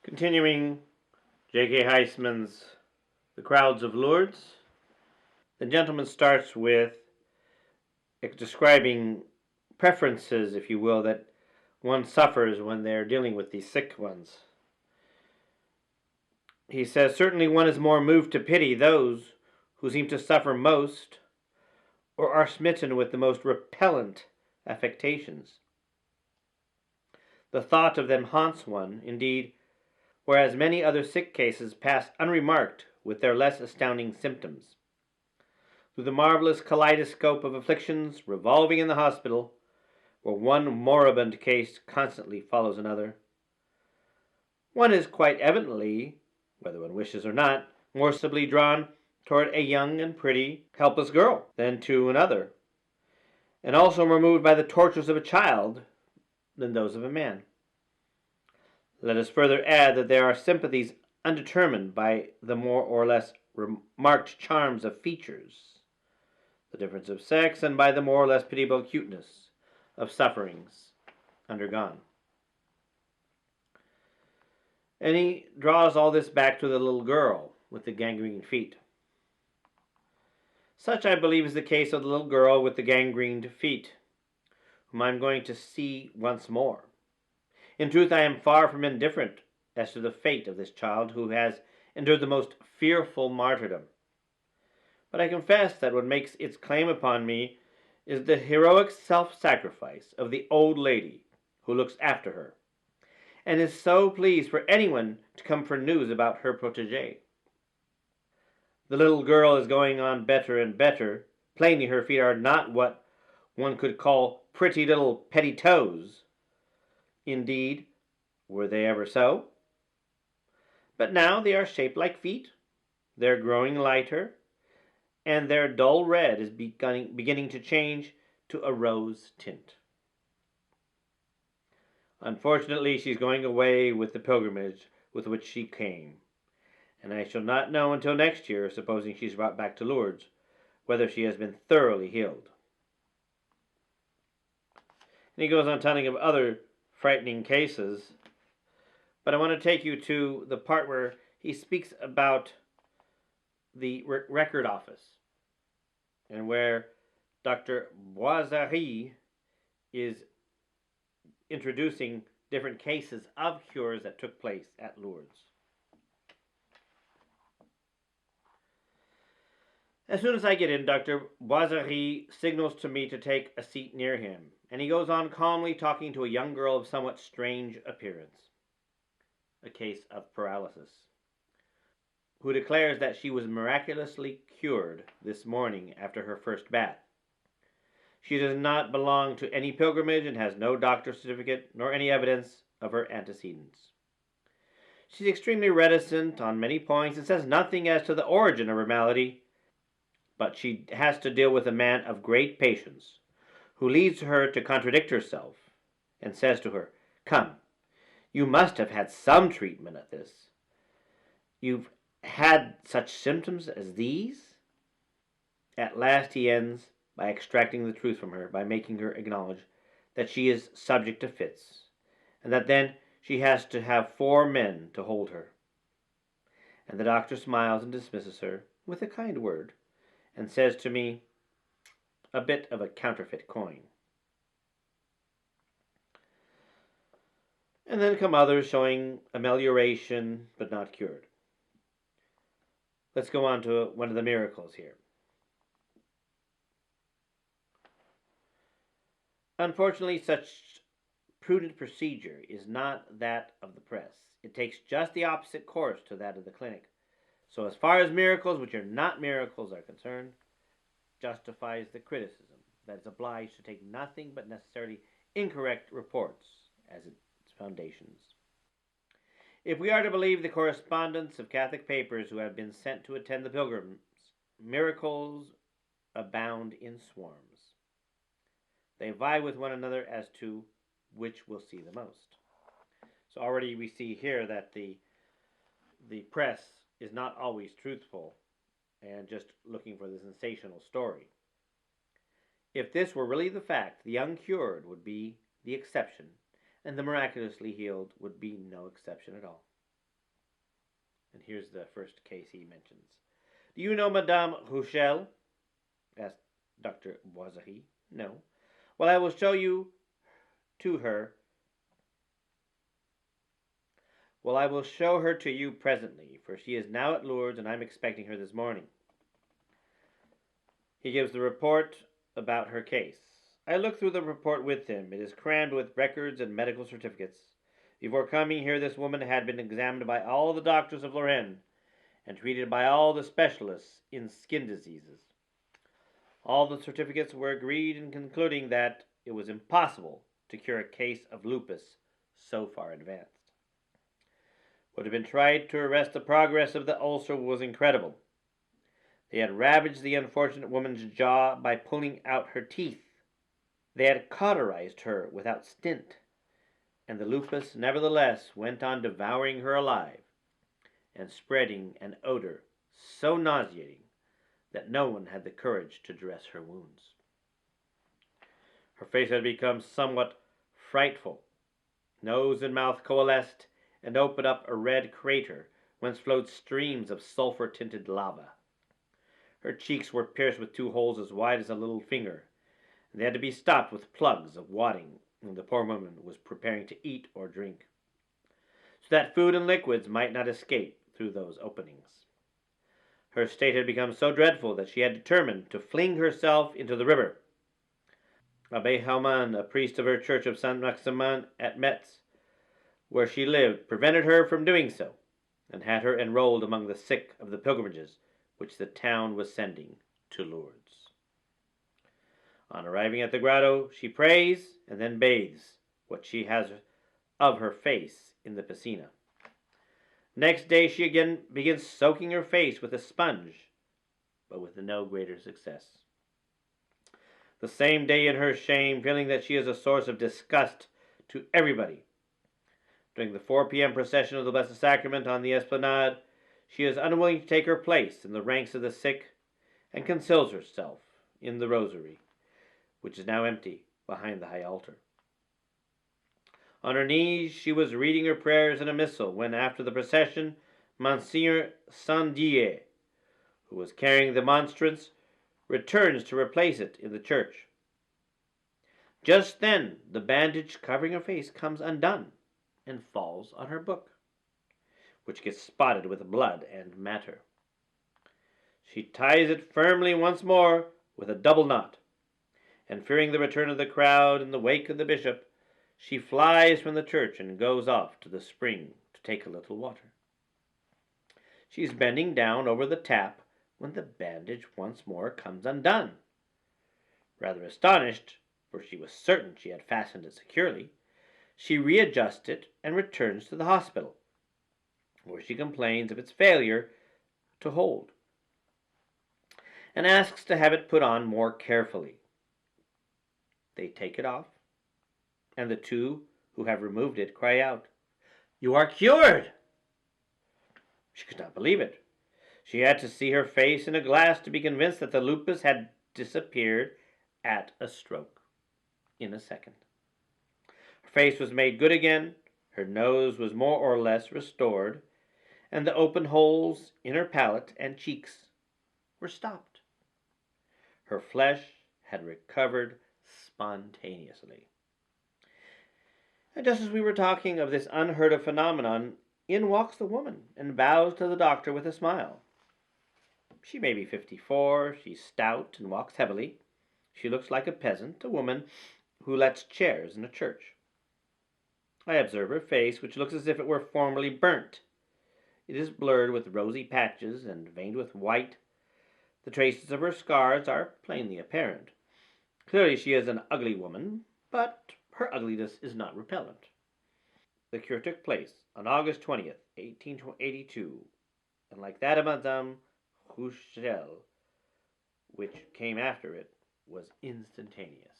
Continuing J.K. Heisman's The Crowds of Lourdes, the gentleman starts with describing preferences, if you will, that one suffers when they're dealing with these sick ones. He says, certainly one is more moved to pity those who seem to suffer most or are smitten with the most repellent affectations. The thought of them haunts one, indeed, whereas many other sick cases pass unremarked with their less astounding symptoms. Through the marvelous kaleidoscope of afflictions revolving in the hospital, where one moribund case constantly follows another, one is quite evidently, whether one wishes or not, more sensibly drawn toward a young and pretty, helpless girl than to another, and also more moved by the tortures of a child than those of a man. Let us further add that there are sympathies undetermined by the more or less marked charms of features, the difference of sex, and by the more or less pitiable acuteness of sufferings undergone. And he draws all this back to the little girl with the gangrened feet. Such, I believe, is the case of the little girl with the gangrened feet, whom I am going to see once more. In truth, I am far from indifferent as to the fate of this child who has endured the most fearful martyrdom. But I confess that what makes its claim upon me is the heroic self-sacrifice of the old lady who looks after her, and is so pleased for anyone to come for news about her protégée. The little girl is going on better and better. Plainly her feet are not what one could call pretty little petty toes. Indeed, were they ever so? But now they are shaped like feet. They're growing lighter, and their dull red is beginning to change to a rose tint. Unfortunately, she's going away with the pilgrimage with which she came, and I shall not know until next year, supposing she's brought back to Lourdes, whether she has been thoroughly healed. And he goes on telling of other frightening cases, but I want to take you to the part where he speaks about the record office, and where Dr. Boisari is introducing different cases of cures that took place at Lourdes. As soon as I get in, Dr. Boisari signals to me to take a seat near him, and he goes on calmly talking to a young girl of somewhat strange appearance, a case of paralysis, who declares that she was miraculously cured this morning after her first bath. She does not belong to any pilgrimage and has no doctor's certificate nor any evidence of her antecedents. She's extremely reticent on many points and says nothing as to the origin of her malady, but she has to deal with a man of great patience, who leads her to contradict herself and says to her, "Come, you must have had some treatment at this. You've had such symptoms as these?" At last he ends by extracting the truth from her, by making her acknowledge that she is subject to fits, and that then she has to have 4 men to hold her. And the doctor smiles and dismisses her with a kind word, and says to me, "A bit of a counterfeit coin." And then come others showing amelioration but not cured. Let's go on to one of the miracles here. Unfortunately, such prudent procedure is not that of the press. It takes just the opposite course to that of the clinic. So as far as miracles which are not miracles are concerned, justifies the criticism that is obliged to take nothing but necessarily incorrect reports as its foundations. If we are to believe the correspondence of Catholic papers who have been sent to attend the pilgrims, miracles abound in swarms. They vie with one another as to which will see the most. So already we see here that the press is not always truthful and just looking for the sensational story. If this were really the fact, the uncured would be the exception, and the miraculously healed would be no exception at all. And here's the first case he mentions. Do you know Madame Rouchel? Asked Dr. Boiserie. No. Well, I will show you to her. Well, I will show her to you presently, for she is now at Lourdes, and I'm expecting her this morning. He gives the report about her case. I looked through the report with him. It is crammed with records and medical certificates. Before coming here, this woman had been examined by all the doctors of Lorraine and treated by all the specialists in skin diseases. All the certificates were agreed in concluding that it was impossible to cure a case of lupus so far advanced. What had been tried to arrest the progress of the ulcer was incredible. They had ravaged the unfortunate woman's jaw by pulling out her teeth. They had cauterized her without stint, and the lupus nevertheless went on devouring her alive and spreading an odor so nauseating that no one had the courage to dress her wounds. Her face had become somewhat frightful. Nose and mouth coalesced and opened up a red crater whence flowed streams of sulphur-tinted lava. Her cheeks were pierced with 2 holes as wide as a little finger, and they had to be stopped with plugs of wadding when the poor woman was preparing to eat or drink, so that food and liquids might not escape through those openings. Her state had become so dreadful that she had determined to fling herself into the river. Abbé Hauman, a priest of her church of Saint-Maximin at Metz, where she lived, prevented her from doing so, and had her enrolled among the sick of the pilgrimages which the town was sending to Lourdes. On arriving at the grotto, she prays and then bathes what she has of her face in the piscina. Next day she again begins soaking her face with a sponge, but with no greater success. The same day, in her shame, feeling that she is a source of disgust to everybody, during the 4 p.m. procession of the Blessed Sacrament on the Esplanade, she is unwilling to take her place in the ranks of the sick and conceals herself in the rosary, which is now empty behind the high altar. On her knees she was reading her prayers in a missal when, after the procession, Monsignor Saint-Dié, who was carrying the monstrance, returns to replace it in the church. Just then the bandage covering her face comes undone and falls on her book, which gets spotted with blood and matter. She ties it firmly once more with a double knot, and fearing the return of the crowd in the wake of the bishop, she flies from the church and goes off to the spring to take a little water. She is bending down over the tap when the bandage once more comes undone. Rather astonished, for she was certain she had fastened it securely, she readjusts it and returns to the hospital, where she complains of its failure to hold, and asks to have it put on more carefully. They take it off, and the 2 who have removed it cry out, "You are cured!" She could not believe it. She had to see her face in a glass to be convinced that the lupus had disappeared at a stroke, in a second. Her face was made good again, her nose was more or less restored, and the open holes in her palate and cheeks were stopped. Her flesh had recovered spontaneously. And just as we were talking of this unheard-of phenomenon, in walks the woman and bows to the doctor with a smile. She may be 54, she's stout and walks heavily. She looks like a peasant, a woman who lets chairs in a church. I observe her face, which looks as if it were formerly burnt. It is blurred with rosy patches and veined with white. The traces of her scars are plainly apparent. Clearly she is an ugly woman, but her ugliness is not repellent. The cure took place on August 20th, 1882, and like that of Madame Rouchel, which came after it, was instantaneous.